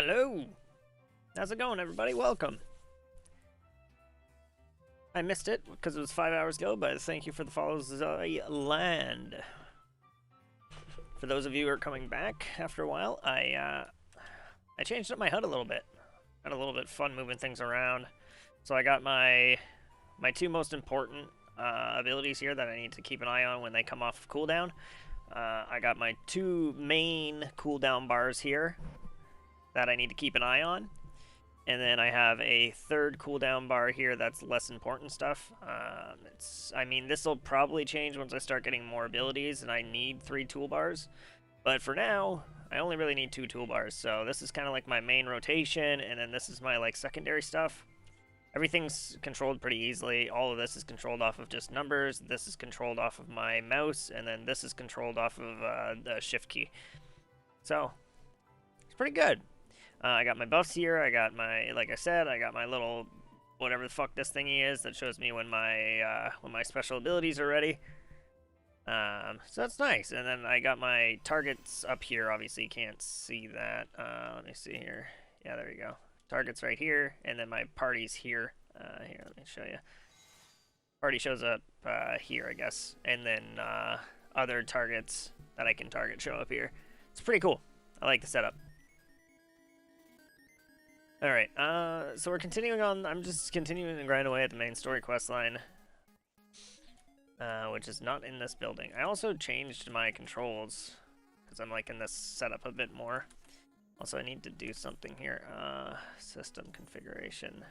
Hello! How's it going, everybody? Welcome. I missed it because it was 5 hours ago, but thank you for the follows, Land. For those of you who are coming back after a while, I changed up my HUD a little bit. Got a little bit fun moving things around. So I got my two most important abilities here that I need to keep an eye on when they come off cooldown. I got my two main cooldown bars here that I need to keep an eye on. And then I have a third cooldown bar here that's less important stuff. I mean, this will probably change once I start getting more abilities and I need 3 toolbars. But for now, I only really need 2 toolbars. So this is kind of like my main rotation, and then this is my like secondary stuff. Everything's controlled pretty easily. All of this is controlled off of just numbers. This is controlled off of my mouse, and then this is controlled off of the shift key. So it's pretty good. I got my buffs here. I got my, like I said, I got my little whatever the fuck this thingy is that shows me when my special abilities are ready. So that's nice. And then I got my targets up here. Obviously, you can't see that. Let me see here. Yeah, there you go. Targets right here, and then my party's here. Here, let me show you. Party shows up here, I guess, and then other targets that I can target show up here. It's pretty cool. I like the setup. Alright, so we're continuing on. I'm just continuing to grind away at the main story quest line, which is not in this building. I also changed my controls, because I'm liking this setup a bit more. Also, I need to do something here. System configuration.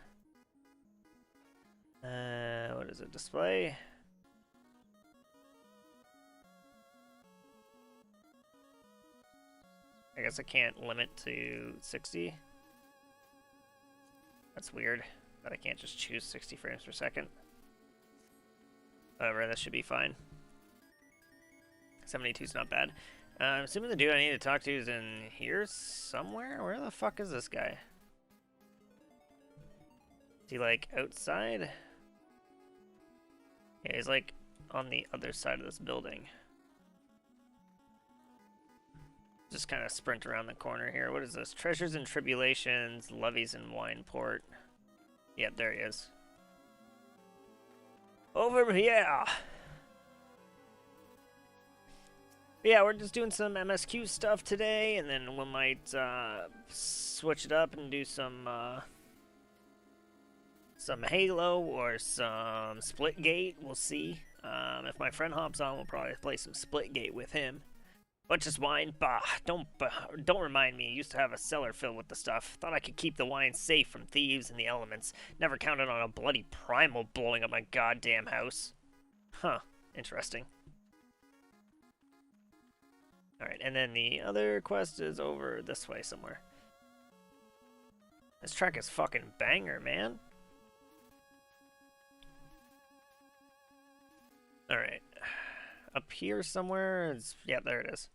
What is it? Display? I guess I can't limit to 60. That's weird, that I can't just choose 60 frames per second. Whatever, that should be fine. 72 is not bad. I'm assuming the dude I need to talk to is in here somewhere? Where the fuck is this guy? Is he, like, outside? Yeah, he's, like, on the other side of this building. Just kind of sprint around the corner here. What is this? Treasures and Tribulations, Levies and Wineport. Yep, there he is. Over here! Yeah, we're just doing some MSQ stuff today, and then we might switch it up and do some Halo or some Splitgate. We'll see. If my friend hops on, we'll probably play some Splitgate with him. What's this wine? Bah, don't remind me. I used to have a cellar filled with the stuff. Thought I could keep the wine safe from thieves and the elements. Never counted on a bloody primal blowing up my goddamn house. Huh, interesting. Alright, and then the other quest is over this way somewhere. This track is fucking banger, man. Alright. Up here somewhere? Yeah, there it is.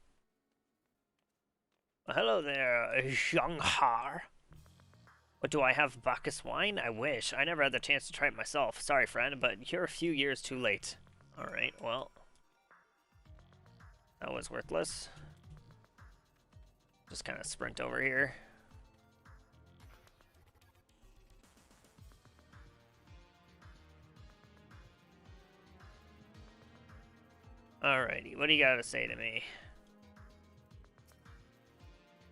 Well, hello there, Zhanghar. What, do I have Bacchus wine? I wish. I never had the chance to try it myself. Sorry, friend, but you're a few years too late. Alright, well. That was worthless. Just kind of sprint over here. Alrighty, what do you got to say to me?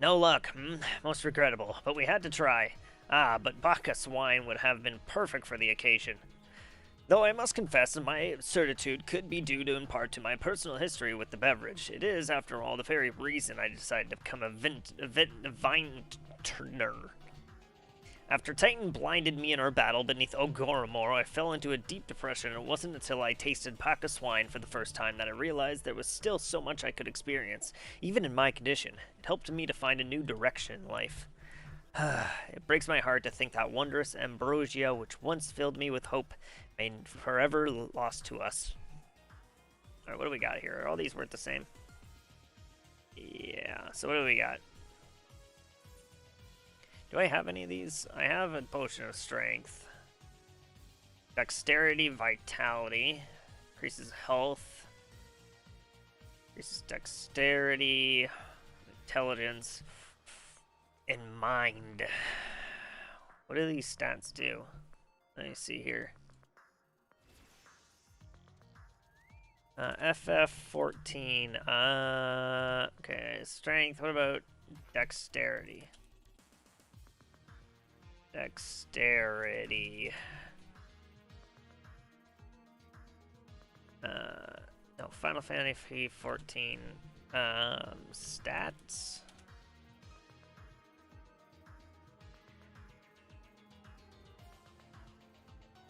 No luck, most regrettable, but we had to try. Ah, but Bacchus wine would have been perfect for the occasion. Though I must confess that my certitude could be due to in part to my personal history with the beverage. It is, after all, the very reason I decided to become a vintner. After Titan blinded me in our battle beneath Ogoromor, I fell into a deep depression, and it wasn't until I tasted Bacchus wine for the first time that I realized there was still so much I could experience, even in my condition. It helped me to find a new direction in life. It breaks my heart to think that wondrous ambrosia, which once filled me with hope, may forever lost to us. Alright, what do we got here? Are all these worth the same? Yeah, so what do we got? Do I have any of these? I have a potion of strength. Dexterity, vitality. Increases health. Increases dexterity. Intelligence. And mind. What do these stats do? Let me see here. FF 14. Okay, strength. What about dexterity? Dexterity. No, Final Fantasy 14. Stats.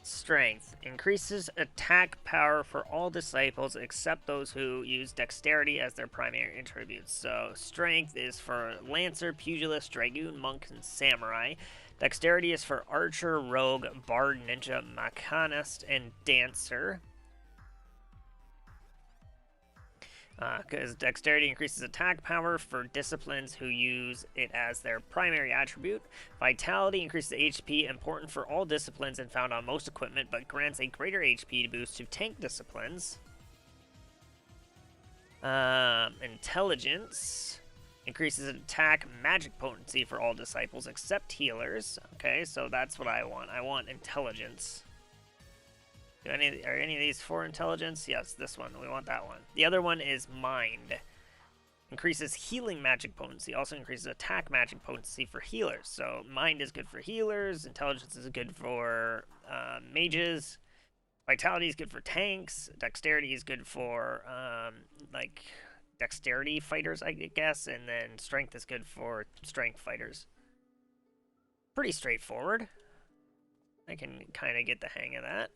Strength increases attack power for all disciples except those who use dexterity as their primary attributes. So, strength is for Lancer, Pugilist, Dragoon, Monk, and Samurai. Dexterity is for Archer, Rogue, Bard, Ninja, Machinist, and Dancer. Because dexterity increases attack power for disciplines who use it as their primary attribute. Vitality increases HP, important for all disciplines and found on most equipment, but grants a greater HP boost to tank disciplines. Intelligence increases attack magic potency for all disciples except healers. Okay, so that's what I want. I want intelligence. Are any of these for intelligence? Yes, this one. We want that one. The other one is mind. Increases healing magic potency. Also increases attack magic potency for healers. So mind is good for healers. Intelligence is good for mages. Vitality is good for tanks. Dexterity is good for like dexterity fighters, I guess. And then strength is good for strength fighters. Pretty straightforward. I can kind of get the hang of that.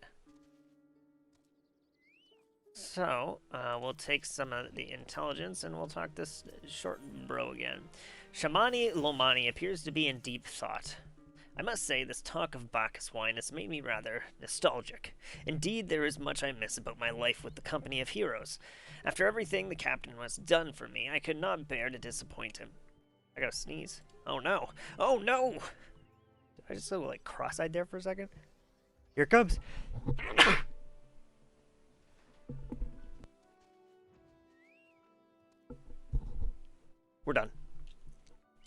So, we'll take some of the intelligence and we'll talk this short bro again. Shamani Lomani appears to be in deep thought. I must say, this talk of Bacchus wine has made me rather nostalgic. Indeed, there is much I miss about my life with the company of heroes. After everything the captain has done for me, I could not bear to disappoint him. I gotta sneeze. Oh no! Oh no! Did I just go like cross-eyed there for a second? Here it comes! We're done.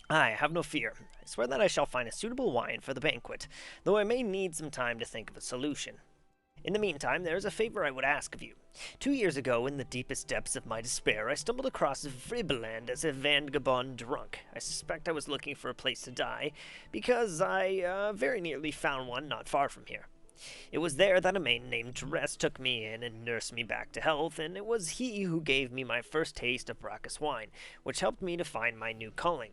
I have no fear. I swear that I shall find a suitable wine for the banquet, though I may need some time to think of a solution. In the meantime, there is a favor I would ask of you. 2 years ago, in the deepest depths of my despair, I stumbled across Vribland as a vagabond drunk. I suspect I was looking for a place to die, because I very nearly found one not far from here. It was there that a man named Dress took me in and nursed me back to health, and it was he who gave me my first taste of Bacchus wine, which helped me to find my new calling.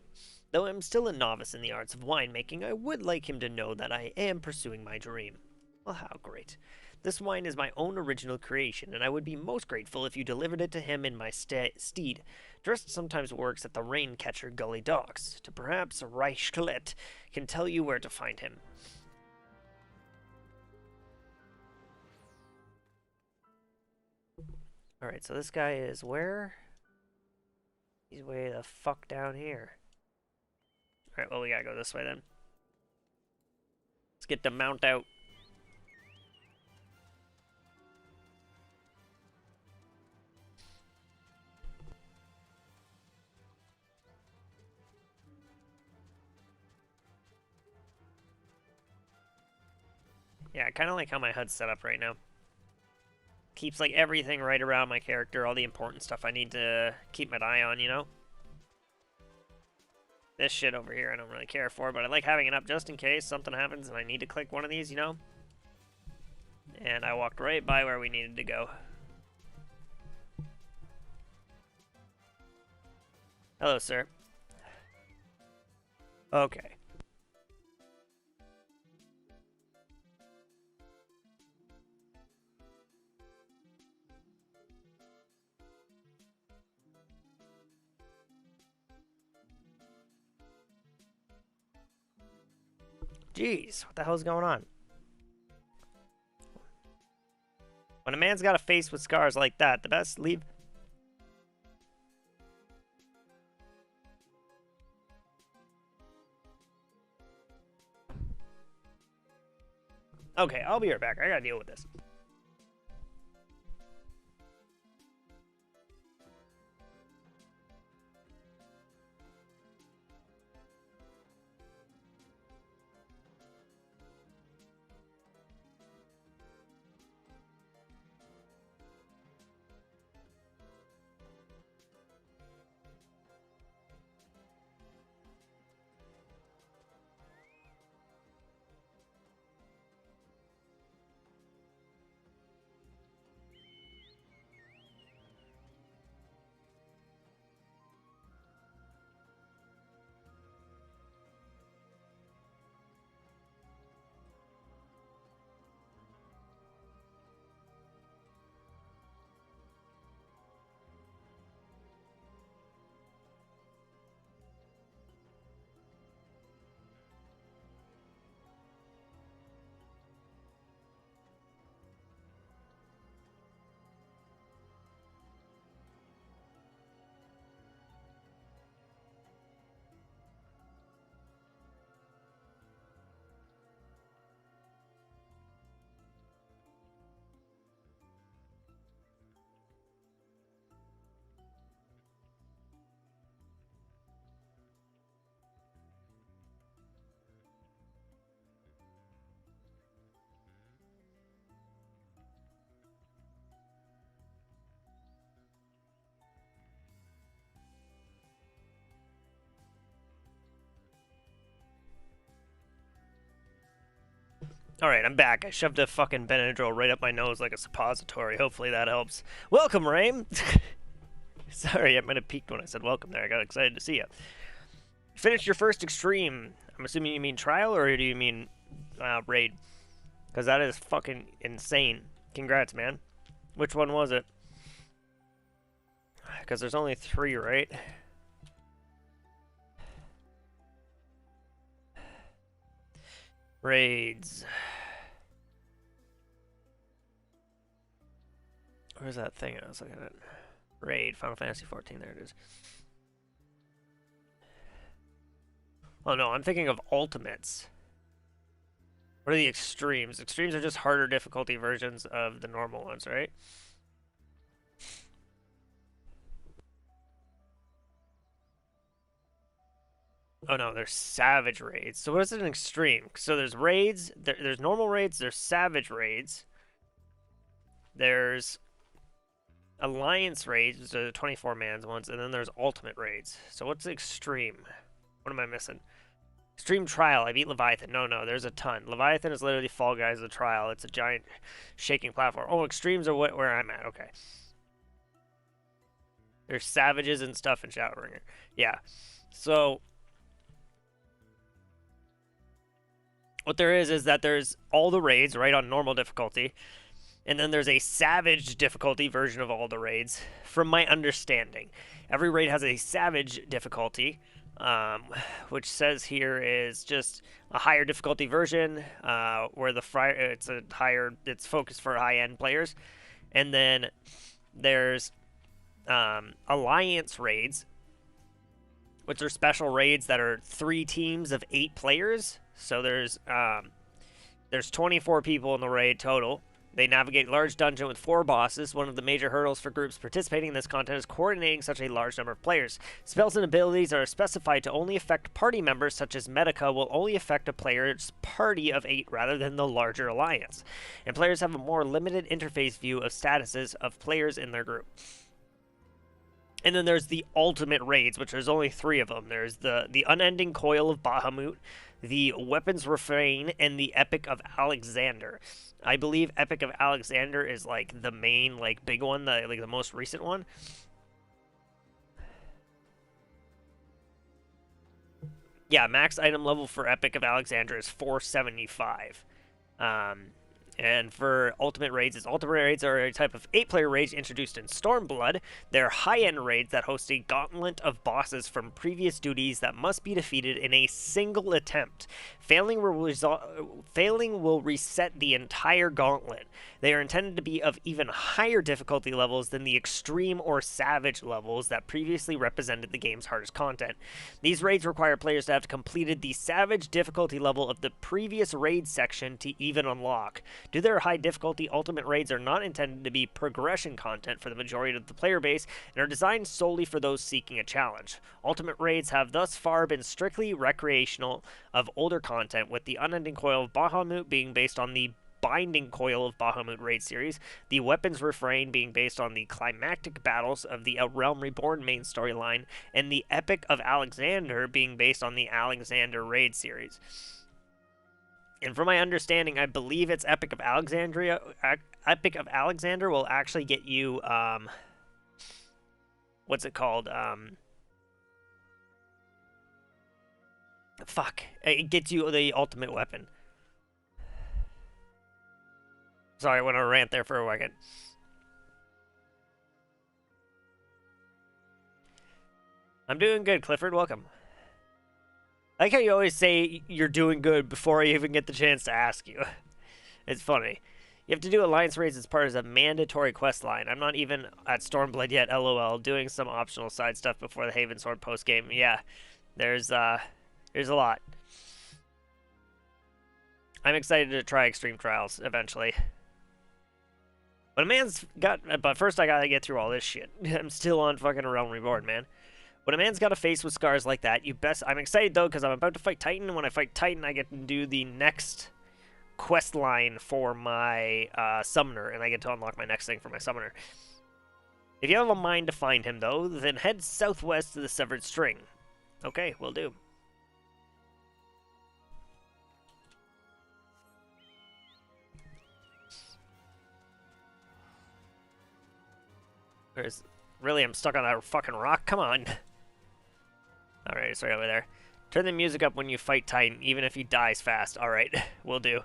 Though I'm still a novice in the arts of winemaking, I would like him to know that I am pursuing my dream. Well, how great. This wine is my own original creation, and I would be most grateful if you delivered it to him in my steed. Dress sometimes works at the Raincatcher Gully Docks, to perhaps Reichlet can tell you where to find him. Alright, so this guy is where? He's way the fuck down here. Alright, well, we gotta go this way then. Let's get the mount out. Yeah, I kind of like how my HUD's set up right now. Keeps like everything right around my character, all the important stuff I need to keep my eye on, you know? This shit over here I don't really care for, but I like having it up just in case something happens and I need to click one of these, you know? And I walked right by where we needed to go. Hello, sir. Okay. Jeez, what the hell's going on? When a man's got a face with scars like that, the best leave... Okay, I'll be right back. I gotta deal with this. Alright, I'm back. I shoved a fucking Benadryl right up my nose like a suppository. Hopefully that helps. Welcome, Raim! Sorry, I might have peeked when I said welcome there. I got excited to see you. Finished your first extreme. I'm assuming you mean trial, or do you mean raid? Because that is fucking insane. Congrats, man. Which one was it? Because there's only 3, right? Raids. Where's that thing I was looking at? Raid, Final Fantasy 14, there it is. Oh no, I'm thinking of ultimates. What are the extremes? Extremes are just harder difficulty versions of the normal ones, right? Oh no, there's savage raids. So what is an extreme? So there's raids, there's normal raids, there's savage raids. There's alliance raids, which are the 24-man ones, and then there's ultimate raids. So what's extreme? What am I missing? Extreme trial. I beat Leviathan. No, there's a ton. Leviathan is literally Fall Guys the trial. It's a giant shaking platform. Oh, extremes are where I'm at. Okay. There's savages and stuff in Shadowbringer. Yeah. So what there is that there's all the raids, right, on normal difficulty. And then there's a savage difficulty version of all the raids, from my understanding. Every raid has a savage difficulty, which says here is just a higher difficulty version, where it's focused for high-end players. And then there's alliance raids, which are special raids that are 3 teams of 8 players. So there's 24 people in the raid total. They navigate a large dungeon with 4 bosses. One of the major hurdles for groups participating in this content is coordinating such a large number of players. Spells and abilities are specified to only affect party members, such as Medica will only affect a player's party of 8 rather than the larger alliance. And players have a more limited interface view of statuses of players in their group. And then there's the ultimate raids, which there's only 3 of them. There's the Unending Coil of Bahamut, the Weapons Refrain, and the Epic of Alexander. I believe Epic of Alexander is like the main, like, big one, like the most recent one. Yeah, max item level for Epic of Alexander is 475. And for ultimate raids, ultimate raids are a type of 8-player raids introduced in Stormblood. They're high-end raids that host a gauntlet of bosses from previous duties that must be defeated in a single attempt. Failing will reset the entire gauntlet. They are intended to be of even higher difficulty levels than the extreme or savage levels that previously represented the game's hardest content. These raids require players to have completed the savage difficulty level of the previous raid section to even unlock. Due to their high difficulty, ultimate raids are not intended to be progression content for the majority of the player base and are designed solely for those seeking a challenge. Ultimate raids have thus far been strictly recreational of older content, with the Unending Coil of Bahamut being based on the Binding Coil of Bahamut raid series, the Weapons Refrain being based on the climactic battles of the A Realm Reborn main storyline, and the Epic of Alexander being based on the Alexander raid series. And from my understanding, I believe it's Epic of Alexandria. Epic of Alexander will actually get you, what's it called? Fuck. It gets you the ultimate weapon. Sorry, I went on a rant there for a second. I'm doing good, Clifford. Welcome. I like how you always say you're doing good before I even get the chance to ask you. It's funny. You have to do Alliance raids as part of a mandatory quest line. I'm not even at Stormblood yet, lol. Doing some optional side stuff before the Haven Sword post-game. Yeah, there's a lot. I'm excited to try Extreme Trials eventually. But first I gotta get through all this shit. I'm still on fucking A Realm Reborn, man. When a man's got a face with scars like that, I'm excited, though, because I'm about to fight Titan, and when I fight Titan, I get to do the next quest line for my summoner, and I get to unlock my next thing for my summoner. If you have a mind to find him, though, then head southwest to the Severed String. Okay, will do. There's... Really, I'm stuck on that fucking rock? Come on. Alright, it's right over there. Turn the music up when you fight Titan, even if he dies fast. Alright, will do.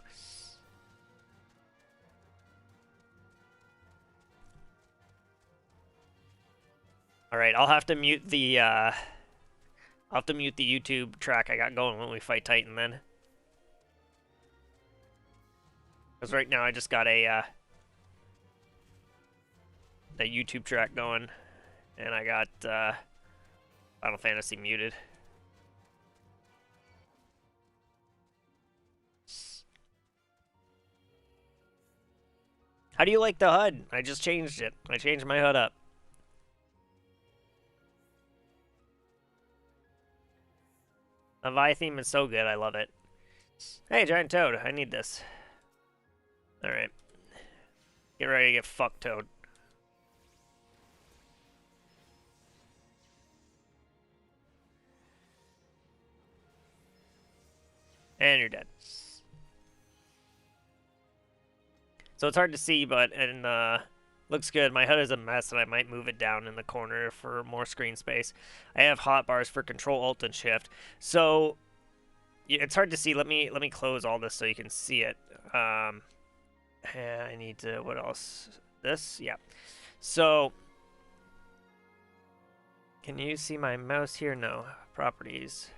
Alright, I'll have to mute the, I'll have to mute the YouTube track I got going when we fight Titan then. Because right now I just got a YouTube track going, and I got Final Fantasy muted. How do you like the HUD? I just changed it. I changed my HUD up. The Vi theme is so good. I love it. Hey, Giant Toad. I need this. Alright. Get ready to get fucked, Toad. And you're dead. So it's hard to see, but looks good. My HUD is a mess, and I might move it down in the corner for more screen space. I have hotbars for Control, Alt, and Shift. So yeah, it's hard to see. Let me close all this so you can see it. I need to... What else? This? Yeah. So can you see my mouse here? No. Properties.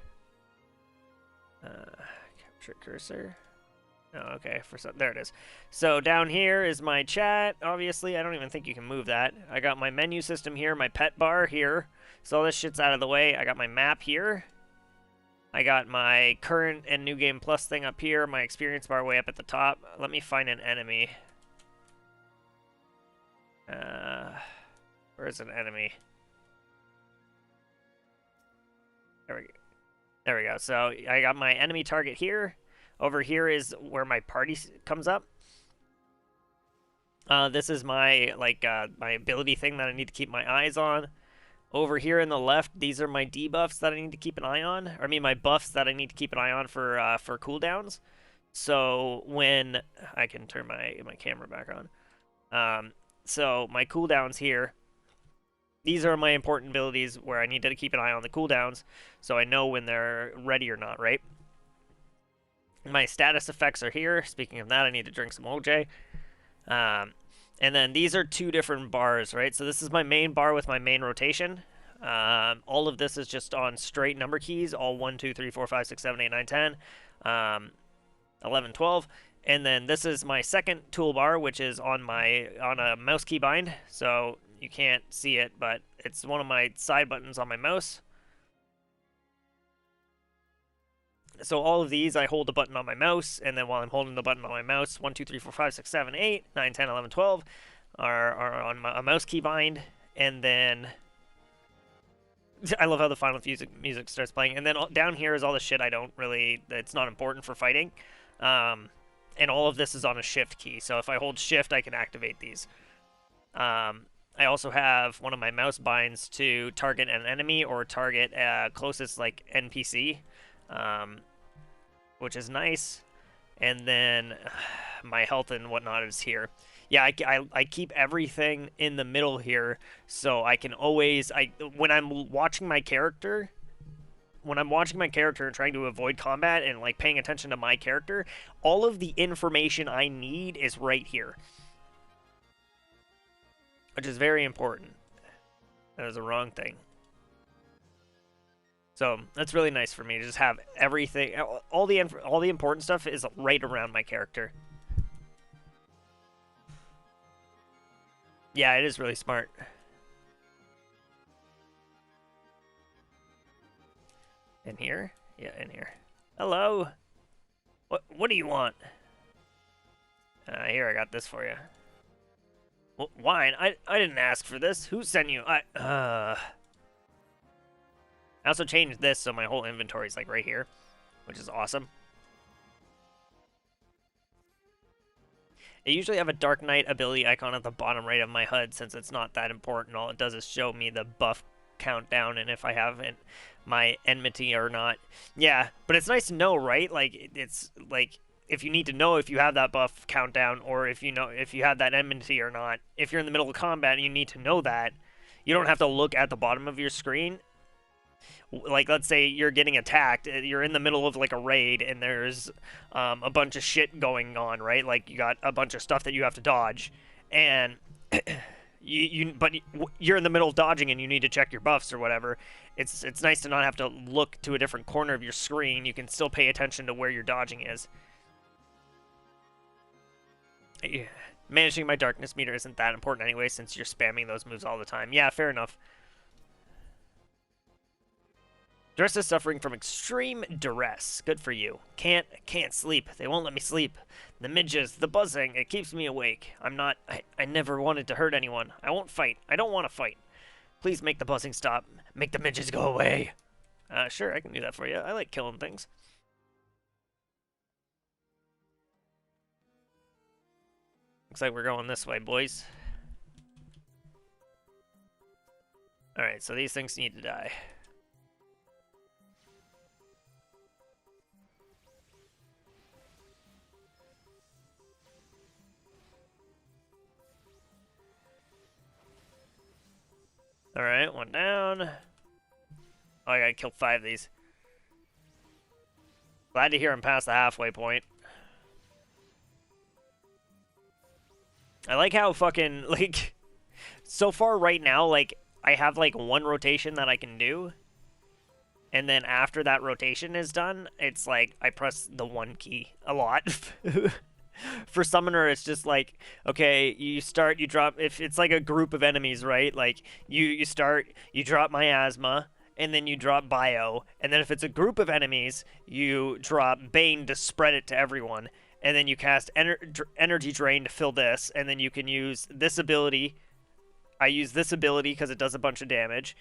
Capture cursor. Oh, okay. There it is. So down here is my chat. Obviously, I don't even think you can move that. I got my menu system here, my pet bar here. So all this shit's out of the way. I got my map here. I got my current and new game plus thing up here. My experience bar way up at the top. Let me find an enemy. Where's an enemy? There we go. There we go. So I got my enemy target here. Over here is where my party comes up. This is my my ability thing that I need to keep my eyes on. Over here in the left, these are my debuffs that I need to keep an eye on. Or I mean my buffs that I need to keep an eye on for cooldowns. So when I can turn my camera back on. So my cooldowns here. These are my important abilities where I need to keep an eye on the cooldowns, so I know when they're ready or not, right? My status effects are here. Speaking of that, I need to drink some OJ. And then these are two different bars, right? So this is my main bar with my main rotation. All of this is just on straight number keys, all 1, 2, 3, 4, 5, 6, 7, 8, 9, 10, 11, 12. And then this is my second toolbar, which is on a mouse key bind. So you can't see it, but it's one of my side buttons on my mouse. So all of these, I hold the button on my mouse, and then while I'm holding the button on my mouse, 1, 2, 3, 4, 5, 6, 7, 8, 9, 10, 11, 12 are on a mouse key bind, and then I love how the final music starts playing, and then down here is all the shit it's not important for fighting, and all of this is on a shift key, so if I hold shift, I can activate these. I also have one of my mouse binds to target an enemy or target closest NPC. Which is nice, and then my health and whatnot is here. Yeah, I keep everything in the middle here, so I can always when I'm watching my character and trying to avoid combat and paying attention to my character, all of the information I need is right here, which is very important. That is the wrong thing. So that's really nice for me to just have everything, all the important stuff is right around my character. Yeah, it is really smart. In here? Yeah, in here. Hello. What do you want? Here, I got this for you. Wine? I didn't ask for this. Who sent you? I also changed this so my whole inventory is right here, which is awesome. I usually have a Dark Knight ability icon at the bottom right of my HUD since it's not that important. All it does is show me the buff countdown and if I have my enmity or not. Yeah, but it's nice to know, right? It's if you need to know if you have that buff countdown or if you have that enmity or not. If you're in the middle of combat and you need to know that, You don't have to look at the bottom of your screen. Like, let's say you're getting attacked, you're in the middle of like a raid, and there's a bunch of shit going on, right? Like, you got a bunch of stuff that you have to dodge, and but you're in the middle of dodging, and you need to check your buffs or whatever. It's nice to not have to look to a different corner of your screen. You can still pay attention to where your dodging is. Yeah. Managing my darkness meter isn't that important anyway, since you're spamming those moves all the time. Yeah, fair enough. Dress is suffering from extreme duress. Good for you. Can't sleep. They won't let me sleep. The midges, the buzzing, it keeps me awake. I never wanted to hurt anyone. I won't fight. I don't want to fight. Please make the buzzing stop. Make the midges go away. Sure, I can do that for you. I like killing things. Looks like we're going this way, boys. Alright, so these things need to die. Alright, one down. Oh, I gotta kill 5 of these. Glad to hear him past the halfway point. I like how fucking, like, so far right now, like, I have, like, 1 rotation that I can do. And then after that rotation is done, it's like, I press the 1 key a lot. For Summoner, it's just like, okay, you start, you drop, if it's like a group of enemies, right? Like, you start, you drop Miasma, and then you drop Bio. And then if it's a group of enemies, you drop Bane to spread it to everyone. And then you cast Energy Drain to fill this, and then you can use this ability. I use this ability because it does a bunch of damage.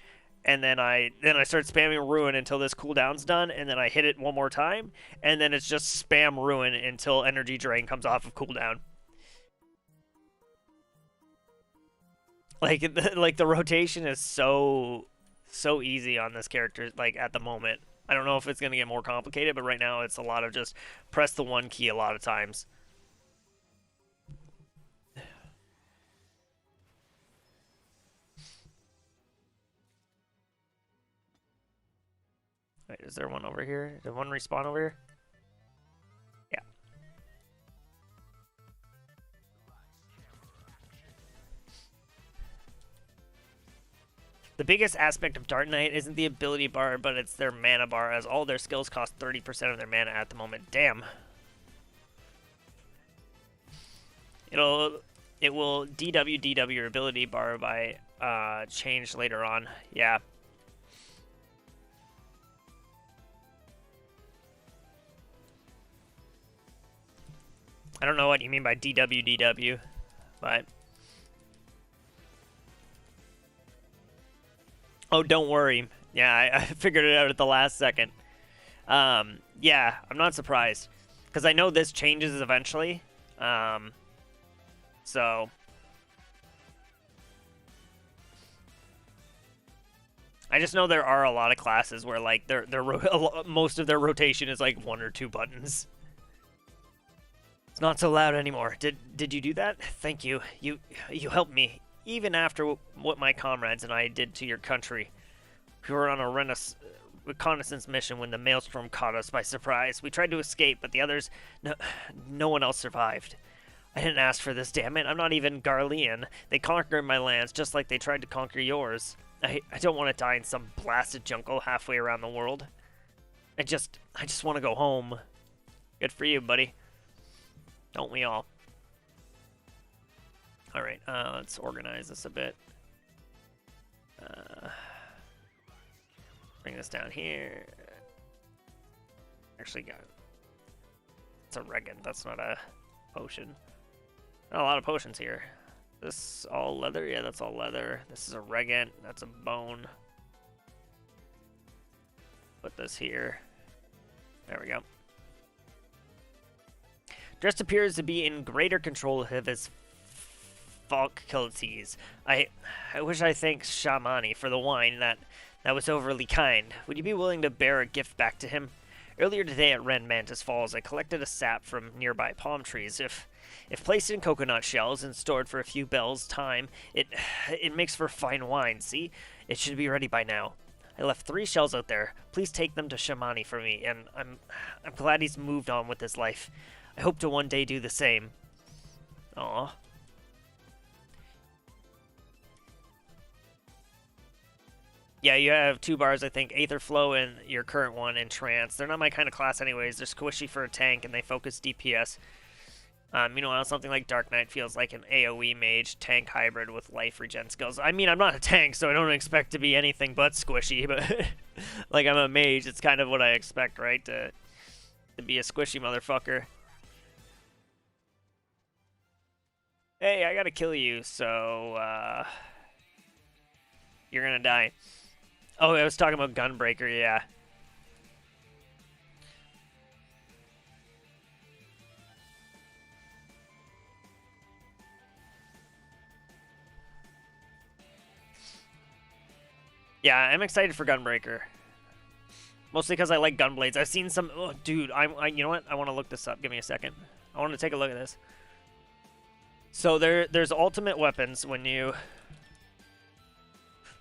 And then I start spamming Ruin until this cooldown's done, and then I hit it one more time, and then it's just spam Ruin until Energy Drain comes off of cooldown. Like the rotation is so easy on this character, like, at the moment. I don't know if it's going to get more complicated, but right now it's a lot of just press the 1 key a lot of times. Wait, is there one over here? Did one respawn over here? Yeah. The biggest aspect of Dark Knight isn't the ability bar, but it's their mana bar, as all their skills cost 30% of their mana at the moment. Damn. It will DW your ability bar by change later on. Yeah. I don't know what you mean by DW, but... Oh, don't worry. Yeah, I figured it out at the last second. Yeah, I'm not surprised. Because I know this changes eventually. So... I just know there are a lot of classes where, like, most of their rotation is, like, 1 or 2 buttons. It's not so loud anymore. Did you do that? Thank you. You helped me, even after what my comrades and I did to your country. We were on a reconnaissance mission when the maelstrom caught us by surprise. We tried to escape, but the others, no one else survived. I didn't ask for this, damn it. I'm not even Garlean. They conquered my lands just like they tried to conquer yours. I don't want to die in some blasted jungle halfway around the world. I just want to go home. Good for you, buddy. Don't we all? Alright, let's organize this a bit. Bring this down here. Actually, it's a regent, that's not a potion. Not a lot of potions here. This all leather? Yeah, that's all leather. This is a regent, that's a bone. Put this here. There we go. Drest appears to be in greater control of his faculties. I wish I thanked Shamani for the wine that was overly kind. Would you be willing to bear a gift back to him? Earlier today at Ren Mantis Falls, I collected a sap from nearby palm trees. If placed in coconut shells and stored for a few bells' time, it makes for fine wine. See, it should be ready by now. I left 3 shells out there. Please take them to Shamani for me, and I'm glad he's moved on with his life. I hope to one day do the same. Aw. Yeah, you have 2 bars, I think, Aether Flow and your current one in Trance. They're not my kind of class anyways. They're squishy for a tank, and they focus DPS. Meanwhile, something like Dark Knight feels like an AoE mage tank hybrid with life regen skills. I mean, I'm not a tank, so I don't expect to be anything but squishy, but like I'm a mage, it's kind of what I expect, right? To be a squishy motherfucker. Hey, I gotta kill you, so you're gonna die. Oh, I was talking about Gunbreaker, yeah. Yeah, I'm excited for Gunbreaker. Mostly because I like Gunblades. I've seen some... Oh, dude, you know what? I want to look this up. Give me a second. I want to take a look at this. So there's ultimate weapons when you...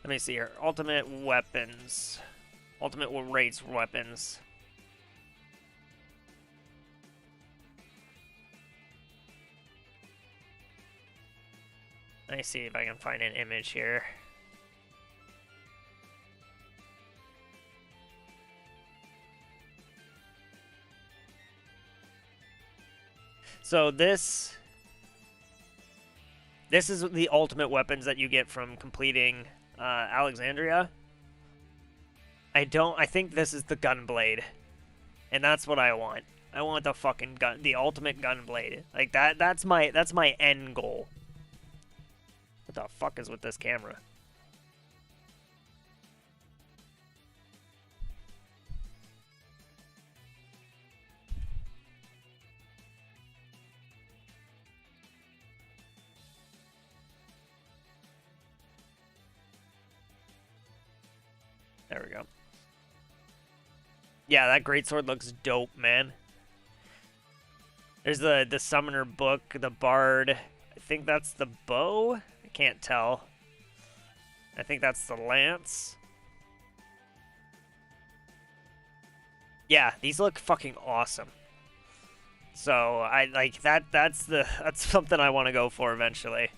Let me see here. Ultimate weapons. Ultimate rates weapons. Let me see if I can find an image here. So this is the ultimate weapons that you get from completing Alexandria. I think this is the Gunblade. And that's what I want. I want the fucking the ultimate Gunblade. Like that's my end goal. What the fuck is with this camera? There we go. Yeah, that greatsword looks dope, man. There's the summoner book, the bard. I think that's the bow. I can't tell. I think that's the lance. Yeah, these look fucking awesome. So I like that. That's something I want to go for eventually.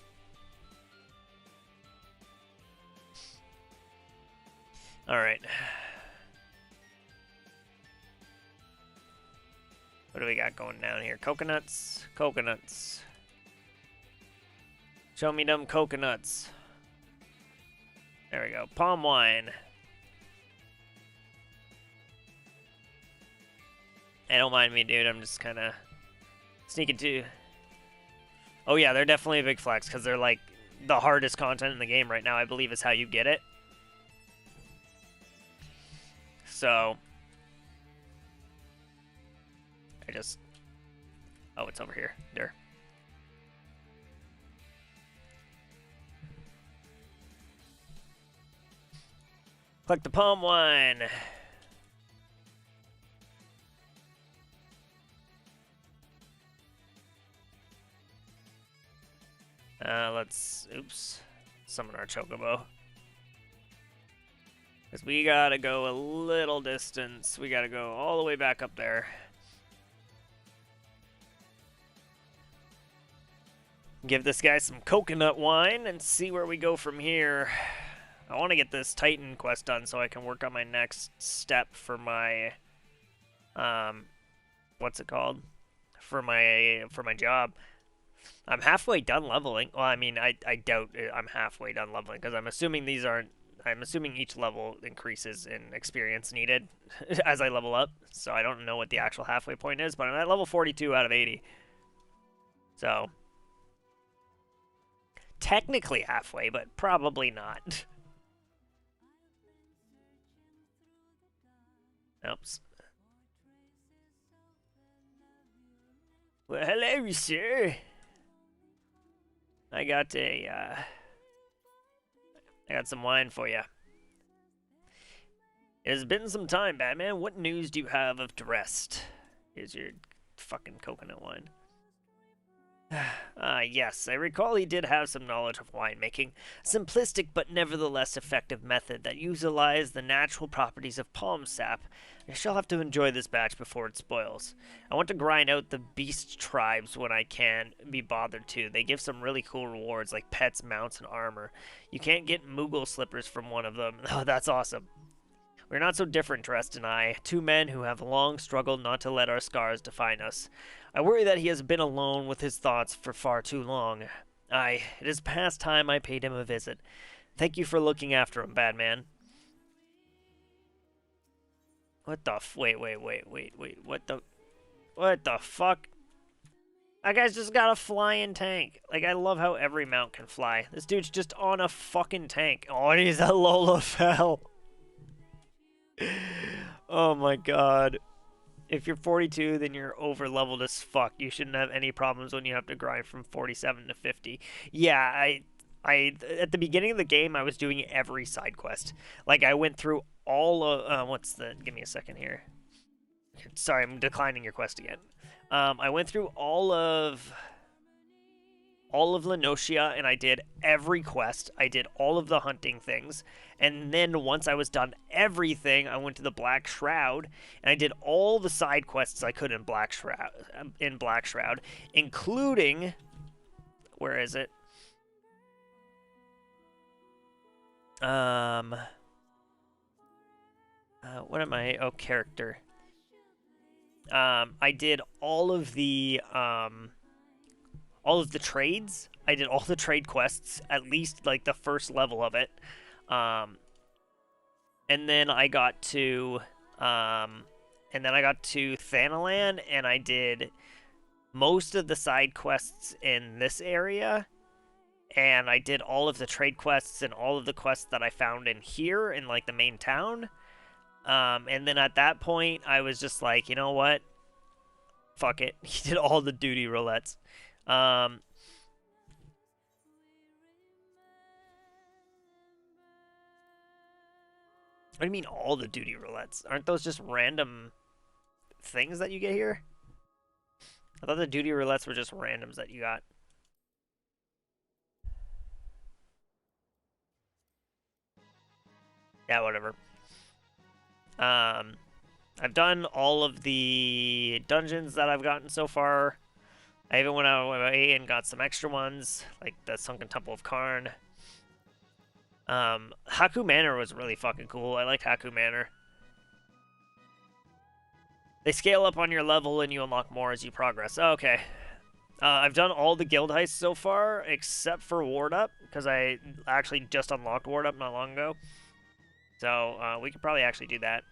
All right. What do we got going down here? Coconuts. Coconuts. Show me them coconuts. There we go. Palm wine. Hey, don't mind me, dude. I'm just kind of sneaking too. Oh, yeah, they're definitely a big flex because they're like the hardest content in the game right now, I believe, is how you get it. So, I just... Oh, it's over here. There. Collect the palm wine. Let's... Oops. Summon our Chocobo. Because we gotta go a little distance. We gotta go all the way back up there. Give this guy some coconut wine and see where we go from here. I want to get this Titan quest done so I can work on my next step for my... what's it called? For my job. I'm halfway done leveling. Well, I mean, I doubt I'm halfway done leveling because I'm assuming these aren't... I'm assuming each level increases in experience needed as I level up. So I don't know what the actual halfway point is, but I'm at level 42 out of 80. So... technically halfway, but probably not. Oops. Well, hello, sir. I got some wine for you. It has been some time, Batman. What news do you have of Drest? Here's your fucking coconut wine. Yes, I recall he did have some knowledge of winemaking. Simplistic but nevertheless effective method that utilized the natural properties of palm sap. I shall have to enjoy this batch before it spoils. I want to grind out the beast tribes when I can be bothered to. They give some really cool rewards like pets, mounts, and armor. You can't get Moogle slippers from one of them. Oh, that's awesome. We're not so different, Drest and I, two men who have long struggled not to let our scars define us. I worry that he has been alone with his thoughts for far too long. Aye, it is past time I paid him a visit. Thank you for looking after him, Badman. What the wait, what the fuck? That guy's just got a flying tank. Like, I love how every mount can fly. This dude's just on a fucking tank. Oh, and he's a Lola fell. Oh my god. If you're 42, then you're over leveled as fuck. You shouldn't have any problems when you have to grind from 47 to 50. Yeah, I at the beginning of the game, I was doing every side quest. Like, I went through all of give me a second here. Sorry, I'm declining your quest again. I went through all of Lenocia, and I did every quest. I did all of the hunting things. And then once I was done everything, I went to the Black Shroud, and I did all the side quests I could in Black Shroud, including, where is it? What am I? Oh, character. I did all of the trades. I did all the trade quests, at least like the first level of it. And then I got to Thanalan, and I did most of the side quests in this area. And I did all of the trade quests and all of the quests that I found in here in like the main town. And then at that point, I was just like, you know what? Fuck it. He did all the duty roulettes. What do you mean all the duty roulettes? Aren't those just random things that you get here? I thought the duty roulettes were just randoms that you got. Yeah, whatever. I've done all of the dungeons that I've gotten so far. I even went out of my way and got some extra ones, like the Sunken Temple of Karn. Haku Manor was really fucking cool. I like Haku Manor. They scale up on your level and you unlock more as you progress. Oh, okay. I've done all the guild heists so far, except for Ward Up, because I actually just unlocked Ward Up not long ago. So, we could probably actually do that.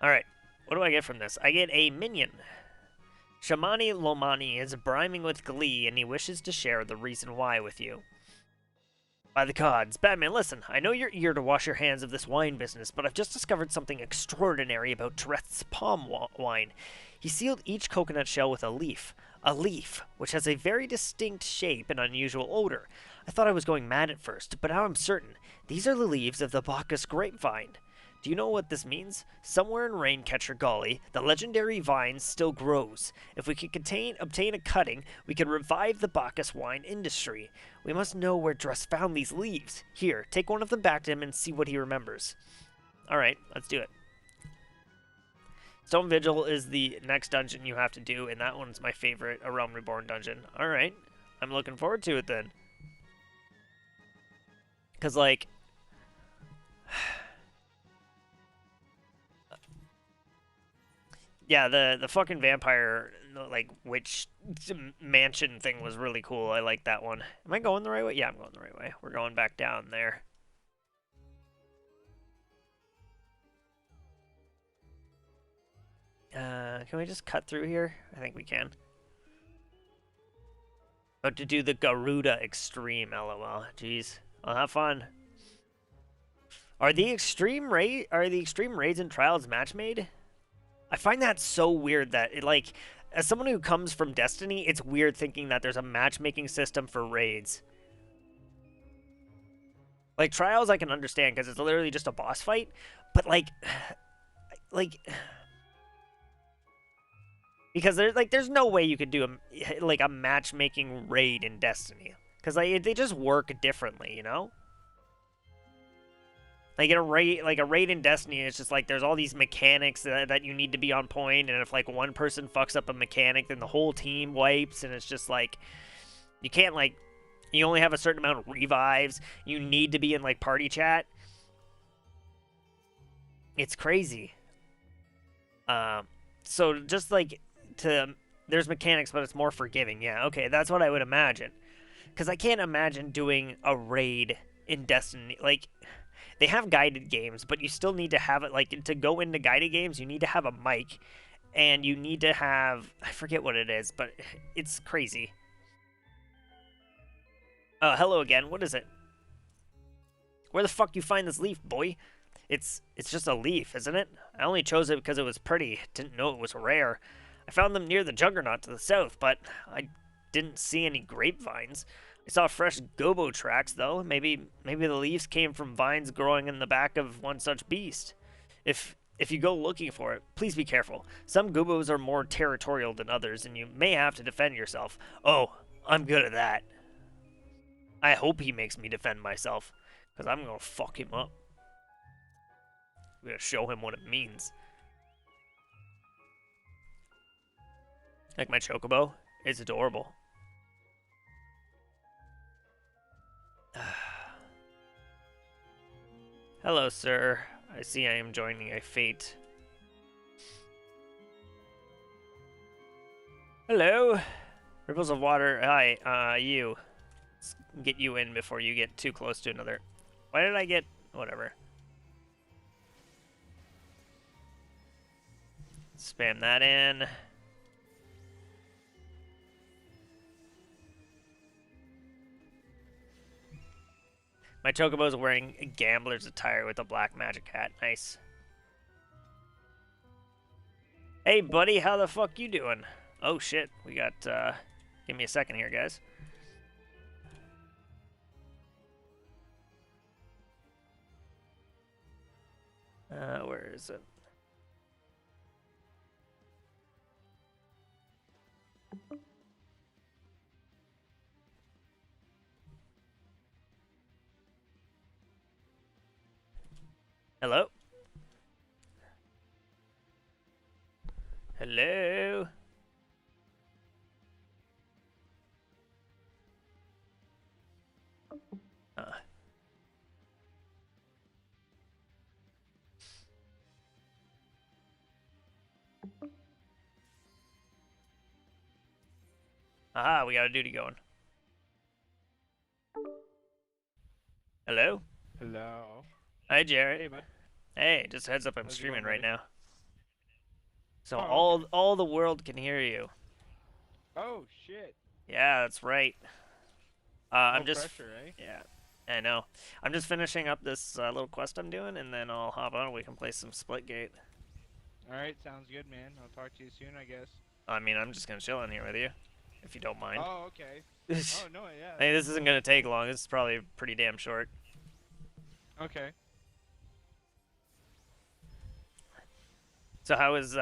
Alright, what do I get from this? I get a minion. Shamani Lomani is brimming with glee, and he wishes to share the reason why with you. By the gods, Batman, listen, I know you're eager to wash your hands of this wine business, but I've just discovered something extraordinary about Drest's palm wine. He sealed each coconut shell with a leaf, which has a very distinct shape and unusual odor. I thought I was going mad at first, but now I'm certain. These are the leaves of the Bacchus grapevine. Do you know what this means? Somewhere in Raincatcher Gully, the legendary vine still grows. If we can obtain a cutting, we can revive the Bacchus wine industry. We must know where Dress found these leaves. Here, take one of them back to him and see what he remembers. Alright, let's do it. Stone Vigil is the next dungeon you have to do, and that one's my favorite, A Realm Reborn dungeon. Alright, I'm looking forward to it then. Because, like... yeah, the fucking vampire, like, witch mansion thing was really cool. I like that one. Am I going the right way? Yeah, I'm going the right way. We're going back down there. Can we just cut through here? I think we can. About to do the Garuda Extreme, lol. Jeez. I'll have fun. Are the extreme raids and trials match made? I find that so weird that it, like, as someone who comes from Destiny, it's weird thinking that there's a matchmaking system for raids. Like trials, I can understand because it's literally just a boss fight, but like because there's no way you could do a matchmaking raid in Destiny because they just work differently, you know. Like in a raid in Destiny, it's just like there's all these mechanics that you need to be on point, and if like one person fucks up a mechanic, then the whole team wipes, and it's just like you can't like you only have a certain amount of revives. You need to be in like party chat. It's crazy. Um, so just like to there's mechanics, but it's more forgiving. Yeah, okay, that's what I would imagine. Because I can't imagine doing a raid in Destiny. Like they have guided games, but you still need to have it. Like to go into guided games, you need to have a mic, and you need to have I forget what it is, but it's crazy. Hello again. What is it? Where the fuck you find this leaf, boy? It's just a leaf, isn't it? I only chose it because it was pretty. Didn't know it was rare. I found them near the Juggernaut to the south, but I didn't see any grapevines. I saw fresh gobo tracks though. Maybe the leaves came from vines growing in the back of one such beast. If you go looking for it, please be careful. Some gobos are more territorial than others, and you may have to defend yourself. Oh, I'm good at that. I hope he makes me defend myself, because I'm gonna fuck him up. I'm gonna show him what it means. Like my chocobo, it's adorable. Hello, sir. I see I am joining a fate. Hello. Ripples of water. Hi, you. Let's get you in before you get too close to another. Why did I get... Whatever. Spam that in. My chocobo's wearing a gambler's attire with a black magic hat. Nice. Hey, buddy, how the fuck you doing? Oh, shit. We got, Give me a second here, guys. Where is it? Hello? Hello? Aha, we got a duty going. Hello? Hello. Hi, Jared. Hey, bud. Hey, just heads up, I'm How's it streaming going, right buddy? now. So Oh, okay. all the world can hear you. Oh, shit. Yeah, that's right. No I'm just... pressure, eh? Yeah, I know. I'm just finishing up this little quest I'm doing, and then I'll hop on and we can play some Splitgate. Alright, sounds good, man. I'll talk to you soon, I guess. I mean, I'm just gonna chill in here with you, if you don't mind. Oh, okay. Oh, no, yeah, Hey, that's this isn't cool. gonna take long. This is probably pretty damn short. Okay. So how is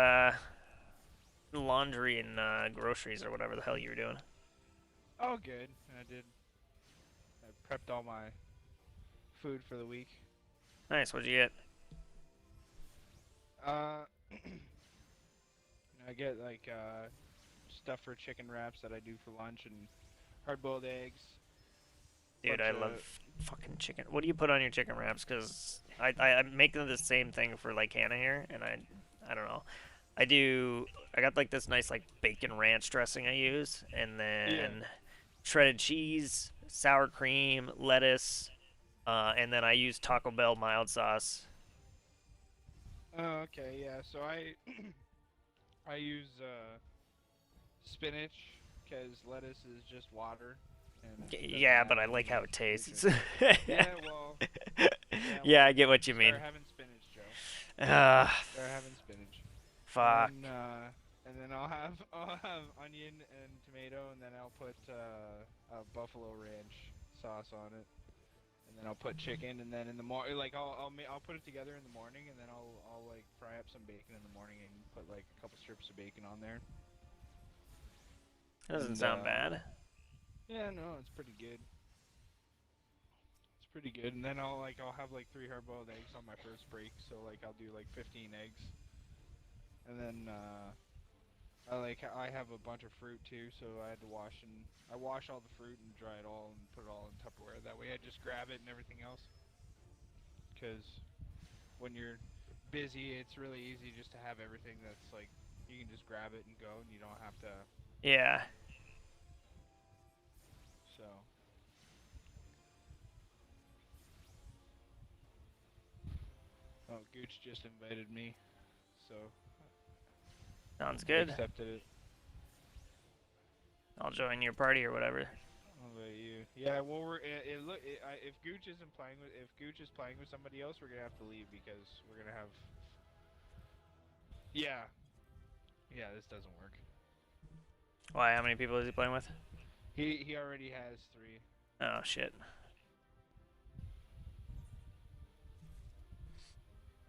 laundry and groceries or whatever the hell you were doing? Oh, good. I prepped all my food for the week. Nice. What'd you get? Uh, I get, like, stuff for chicken wraps that I do for lunch and hard-boiled eggs. Dude, Bunch I of... love fucking chicken. What do you put on your chicken wraps? Cause I make the same thing for like Hannah here, and I don't know. I got like this nice like bacon ranch dressing I use, and Yeah. then shredded cheese, sour cream, lettuce, and then I use Taco Bell mild sauce. Oh, okay, yeah. So I use, spinach, because lettuce is just water and doesn't Yeah, have but I like any how it tastes. nutrients. Yeah, well, yeah, Yeah, well, I get what you mean. start having spinach, Joe. Uh, Start having spinach, fuck. and then I'll have onion and tomato, and then I'll put a buffalo ranch sauce on it, and and then I'll put chicken, and then in the morning, like I'll put it together in the morning, and then I'll like fry up some bacon in the morning and put like a couple strips of bacon on there. It doesn't And sound bad. yeah, no, it's pretty good. It's pretty good. And then I'll have like three hard-boiled eggs on my first break, so like I'll do like 15 eggs, and then I have a bunch of fruit too, so I wash all the fruit and dry it all and put it all in Tupperware. That way I just grab it and everything else. Because when you're busy, it's really easy just to have everything that's like you can just grab it and go, and you don't have to. Yeah. So oh, Gooch just invited me, so Sounds I good. accepted it. I'll join your party or whatever. How about you? Yeah, well, if Gooch isn't playing with if Gooch is playing with somebody else, we're gonna have to leave because we're gonna have. Yeah, yeah, this doesn't work. Why? How many people is he playing with? He already has three. Oh, shit.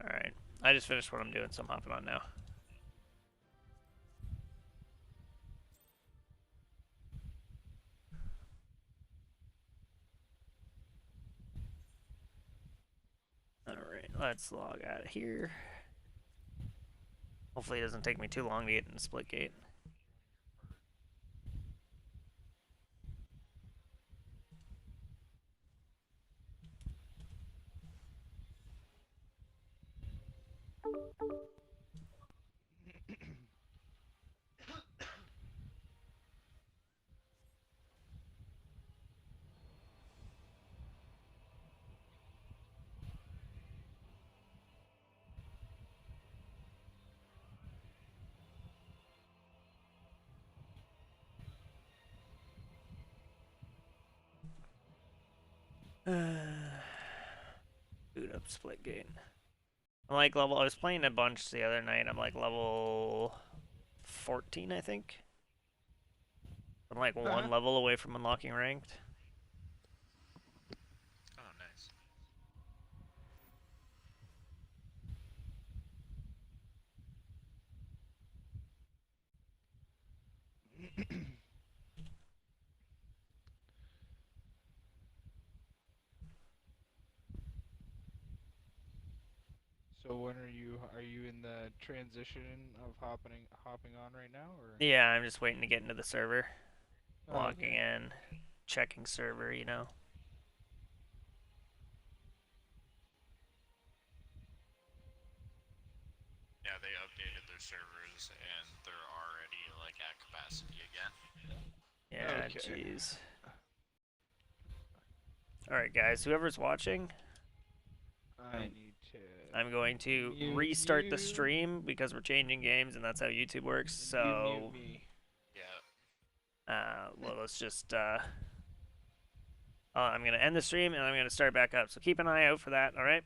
Alright. I just finished what I'm doing, so I'm hopping on now. Alright, let's log out of here. Hopefully it doesn't take me too long to get into Splitgate. Boot up Splitgate. I'm like level. I was playing a bunch the other night. I'm like level 14, I think. I'm like one level away from unlocking ranked. Oh, nice. So when are you in the transition of hopping on right now or? Yeah, I'm just waiting to get into the server. Oh, Logging okay. in, checking server, you know. Yeah, they updated their servers and they're already like at capacity again. Yeah, Okay. jeez. Alright, guys, whoever's watching, I need to I'm going to mute restart the you, stream because we're changing games and that's how YouTube works. and you mute So, me. Yeah. well, let's just, I'm going to end the stream and I'm going to start back up. So keep an eye out for that, alright?